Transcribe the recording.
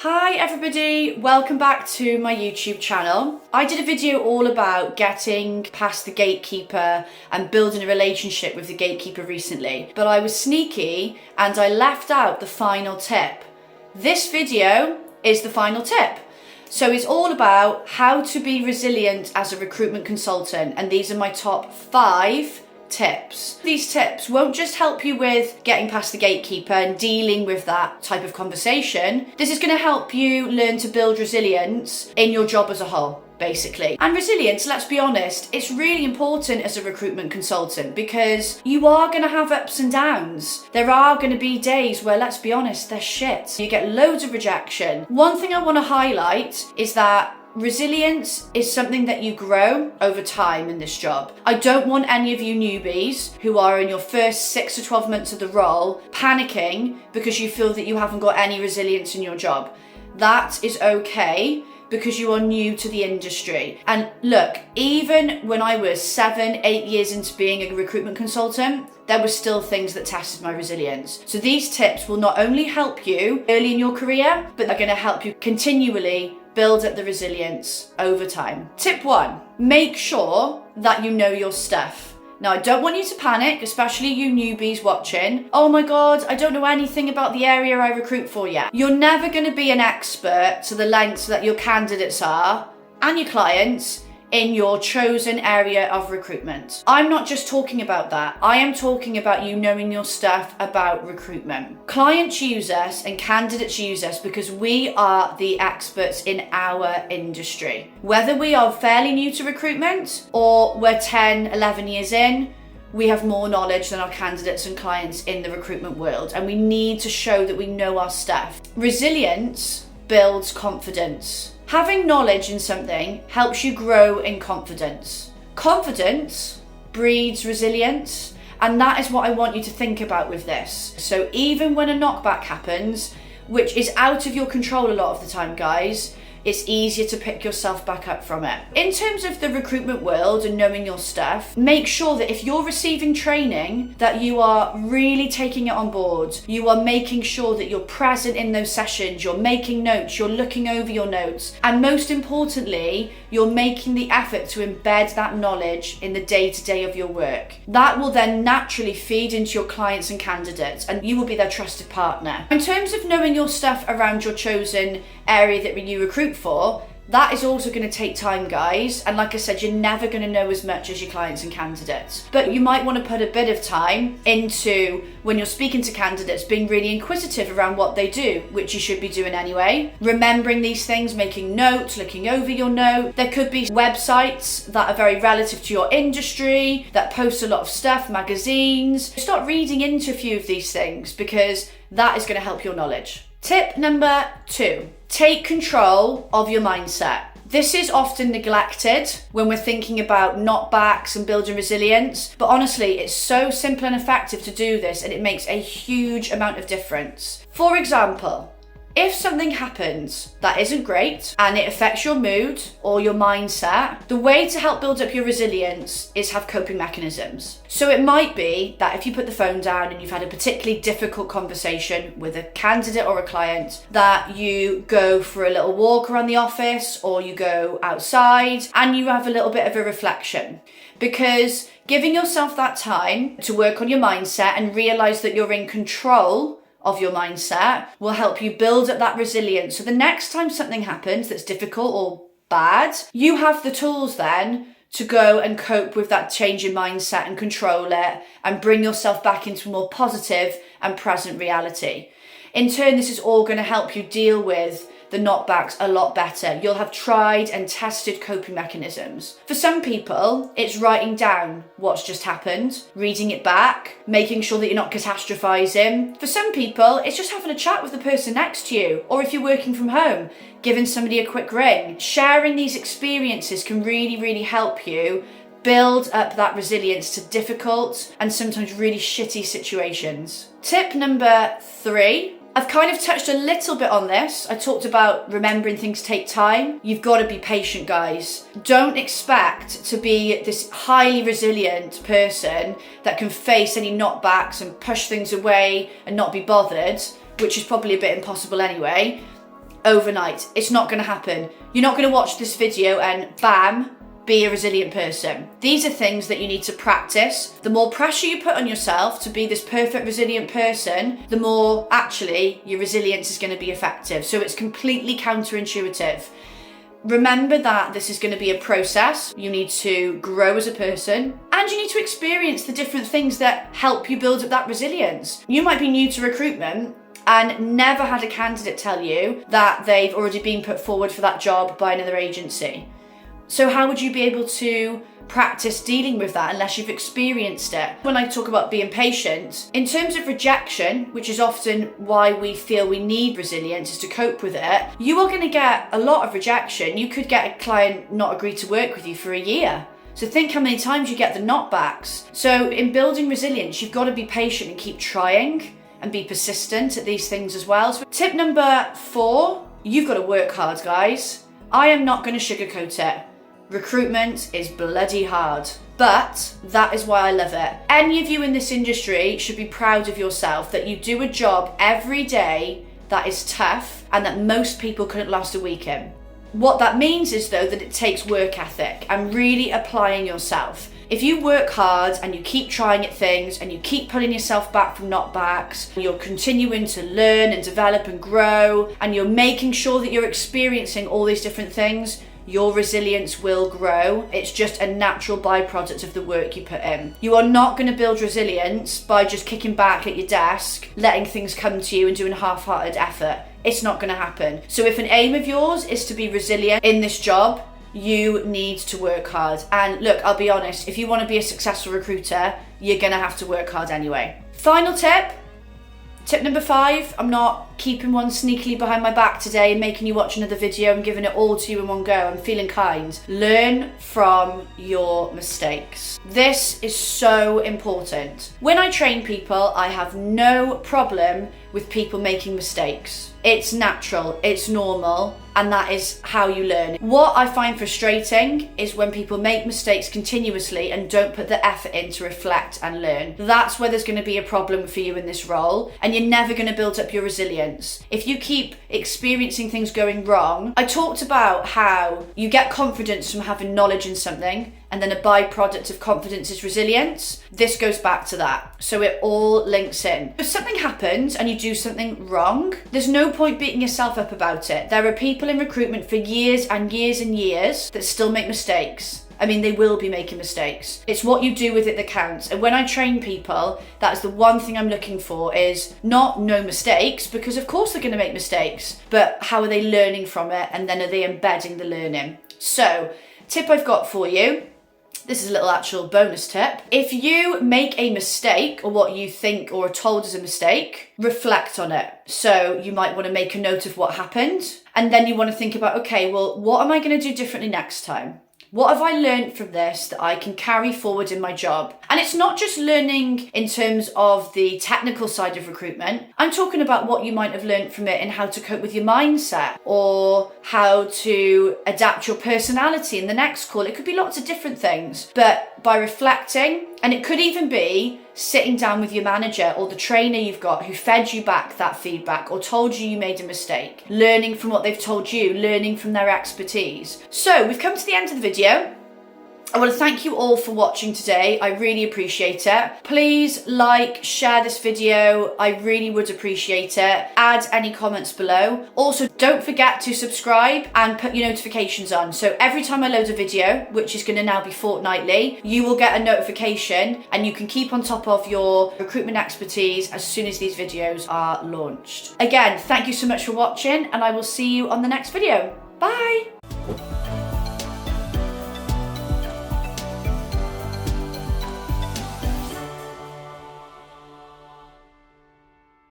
Hi everybody, welcome back to my YouTube channel. I did a video all about getting past the gatekeeper and building a relationship with the gatekeeper recently, but I was sneaky and I left out the final tip. This video is the final tip. So it's all about how to be resilient as a recruitment consultant, and these are my top 5 tips. These tips won't just help you with getting past the gatekeeper and dealing with that type of conversation. This is going to help you learn to build resilience in your job as a whole, basically. And resilience, let's be honest, it's really important as a recruitment consultant because you are going to have ups and downs. There are going to be days where, let's be honest, they're shit. You get loads of rejection. One thing I want to highlight is that resilience is something that you grow over time in this job. I don't want any of you newbies who are in your first 6 to 12 months of the role panicking because you feel that you haven't got any resilience in your job. That is okay because you are new to the industry. And look, even when I was 7, 8 years into being a recruitment consultant, there were still things that tested my resilience. So these tips will not only help you early in your career, but they're going to help you continually build up the resilience over time. Tip 1, make sure that you know your stuff. Now, I don't want you to panic, especially you newbies watching. Oh my God, I don't know anything about the area I recruit for yet. You're never going to be an expert to the lengths that your candidates are and your clients in your chosen area of recruitment. I'm not just talking about that. I am talking about you knowing your stuff about recruitment. Clients use us and candidates use us because we are the experts in our industry. Whether we are fairly new to recruitment or we're 10, 11 years in, we have more knowledge than our candidates and clients in the recruitment world, and we need to show that we know our stuff. Resilience builds confidence. Having knowledge in something helps you grow in confidence. Confidence breeds resilience, and that is what I want you to think about with this. So even when a knockback happens, which is out of your control a lot of the time, guys, it's easier to pick yourself back up from it. In terms of the recruitment world and knowing your stuff, make sure that if you're receiving training, that you are really taking it on board. You are making sure that you're present in those sessions, you're making notes, you're looking over your notes, and most importantly, you're making the effort to embed that knowledge in the day-to-day of your work. That will then naturally feed into your clients and candidates, and you will be their trusted partner. In terms of knowing your stuff around your chosen area that you recruit for, that is also going to take time, guys. And like I said, you're never going to know as much as your clients and candidates. But you might want to put a bit of time into, when you're speaking to candidates, being really inquisitive around what they do, which you should be doing anyway. Remembering these things, making notes, looking over your note. There could be websites that are very relative to your industry, that post a lot of stuff, magazines. Start reading into a few of these things because that is going to help your knowledge. Tip number 2, take control of your mindset. This is often neglected when we're thinking about knockbacks and building resilience, but honestly, it's so simple and effective to do this, and it makes a huge amount of difference. For example, if something happens that isn't great and it affects your mood or your mindset, the way to help build up your resilience is have coping mechanisms. So it might be that if you put the phone down and you've had a particularly difficult conversation with a candidate or a client, that you go for a little walk around the office or you go outside and you have a little bit of a reflection. Because giving yourself that time to work on your mindset and realize that you're in control of your mindset will help you build up that resilience. So the next time something happens that's difficult or bad, you have the tools then to go and cope with that change in mindset and control it and bring yourself back into a more positive and present reality. In turn, this is all going to help you deal with the knockbacks a lot better. You'll have tried and tested coping mechanisms. For some people, it's writing down what's just happened, reading it back, making sure that you're not catastrophizing. For some people, it's just having a chat with the person next to you, or if you're working from home, giving somebody a quick ring. Sharing these experiences can really, really help you build up that resilience to difficult and sometimes really shitty situations. Tip number 3, I've kind of touched a little bit on this. I talked about remembering things take time. You've got to be patient, guys. Don't expect to be this highly resilient person that can face any knockbacks and push things away and not be bothered, which is probably a bit impossible anyway. overnight. It's not going to happen. You're not going to watch this video and bam, be a resilient person. These are things that you need to practice. The more pressure you put on yourself to be this perfect resilient person, the more actually your resilience is going to be effective. So it's completely counterintuitive. Remember that this is going to be a process. You need to grow as a person and you need to experience the different things that help you build up that resilience. You might be new to recruitment and never had a candidate tell you that they've already been put forward for that job by another agency. So how would you be able to practice dealing with that unless you've experienced it? When I talk about being patient, in terms of rejection, which is often why we feel we need resilience is to cope with it, you are going to get a lot of rejection. You could get a client not agree to work with you for a year. So think how many times you get the knockbacks. So in building resilience, you've got to be patient and keep trying and be persistent at these things as well. So tip number 4, you've got to work hard, guys. I am not going to sugarcoat it. Recruitment is bloody hard, but that is why I love it. Any of you in this industry should be proud of yourself that you do a job every day that is tough and that most people couldn't last a week in. What that means is though that it takes work ethic and really applying yourself. If you work hard and you keep trying at things and you keep pulling yourself back from knockbacks, you're continuing to learn and develop and grow, and you're making sure that you're experiencing all these different things, your resilience will grow. It's just a natural byproduct of the work you put in. You are not going to build resilience by just kicking back at your desk, letting things come to you and doing half-hearted effort. It's not going to happen. So if an aim of yours is to be resilient in this job, you need to work hard. And look, I'll be honest, if you want to be a successful recruiter, you're going to have to work hard anyway. Final tip. Tip number 5, I'm not keeping one sneakily behind my back today and making you watch another video and giving it all to you in one go. I'm feeling kind. Learn from your mistakes. This is so important. When I train people, I have no problem with people making mistakes. It's natural, it's normal, and that is how you learn. What I find frustrating is when people make mistakes continuously and don't put the effort in to reflect and learn. That's where there's going to be a problem for you in this role, and you're never going to build up your resilience. If you keep experiencing things going wrong, I talked about how you get confidence from having knowledge in something, and then a byproduct of confidence is resilience. This goes back to that. So it all links in. If something happens and you do something wrong, there's no point beating yourself up about it. There are people in recruitment for years and years and years that still make mistakes. I mean, they will be making mistakes. It's what you do with it that counts. And when I train people, that's the one thing I'm looking for is not no mistakes, because of course they're going to make mistakes, but how are they learning from it? And then are they embedding the learning? So, tip I've got for you. This is a little actual bonus tip. If you make a mistake or what you think or are told is a mistake, reflect on it. So you might want to make a note of what happened, and then you want to think about, okay, well, what am I going to do differently next time? What have I learned from this that I can carry forward in my job? And it's not just learning in terms of the technical side of recruitment. I'm talking about what you might have learned from it and how to cope with your mindset or how to adapt your personality in the next call. It could be lots of different things, but by reflecting, and it could even be sitting down with your manager or the trainer you've got who fed you back that feedback or told you made a mistake, learning from what they've told you, learning from their expertise. So we've come to the end of the video. I want to thank you all for watching today. I really appreciate it. Please like, share this video. I really would appreciate it. Add any comments below. Also, don't forget to subscribe and put your notifications on. So every time I load a video, which is going to now be fortnightly, you will get a notification and you can keep on top of your recruitment expertise as soon as these videos are launched. Again, thank you so much for watching, and I will see you on the next video. Bye.